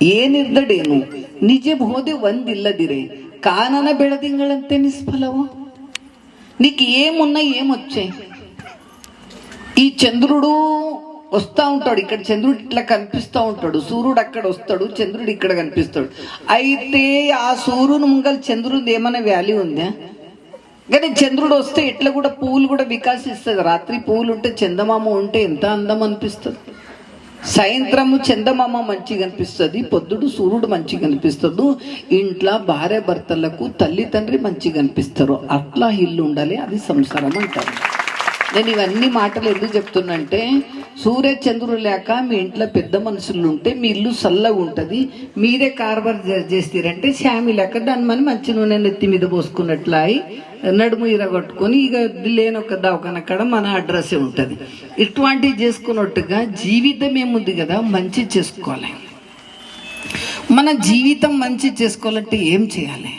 ಏನಿರ್ದಡೇನು ನಿಜ ಬೋಧೆ ಒಂದಿಲ್ಲದಿರೆ కానన బెడదింగళంతే నిష్ఫలవు. నీకు ఏమున్నా ఏమొచ్చాయి? ఈ చంద్రుడు వస్తూ ఉంటాడు, ఇక్కడ చంద్రుడు ఇట్లా కనిపిస్తూ ఉంటాడు, సూర్యుడు అక్కడ వస్తాడు, చంద్రుడు ఇక్కడ కనిపిస్తాడు. అయితే ఆ సూర్యుని ముంగల్ చంద్రుడు ఏమైనా వాల్యూ ఉందా? కానీ చంద్రుడు వస్తే ఇట్లా కూడా పువ్వులు కూడా వికాసిస్తుంది. రాత్రి పువ్వులు ఉంటే చందమామ ఉంటే ఎంత అందం అనిపిస్తుంది. సాయంత్రము చందమామ మంచిగా అనిపిస్తుంది, పొద్దుడు సూర్యుడు మంచిగా అనిపిస్తుంది. ఇంట్లో భార్య భర్తలకు తల్లి తండ్రి మంచిగా అనిపిస్తారు. అట్లా ఇల్లు ఉండాలి, అది సంసారం అంటారు. నేను ఇవన్నీ మాటలు ఎందుకు చెప్తున్నంటే, సూర్య చంద్రుడు లేక మీ ఇంట్లో పెద్ద మనుషులు ఉంటే మీ ఇల్లు చల్లగా ఉంటుంది. మీరే కార్బార్ చేస్తారంటే శామి లేక దాని మన మంచి నూనె నెత్తి మీద పోసుకున్నట్లా నడుము ఇరగొట్టుకొని ఇక లేని ఒక దవాఖాన అక్కడ మన అడ్రస్సే ఉంటుంది. ఇటువంటివి చేసుకున్నట్టుగా జీవితం ఏముంది కదా, మంచి చేసుకోవాలి. మన జీవితం మంచి చేసుకోవాలంటే ఏం చేయాలి?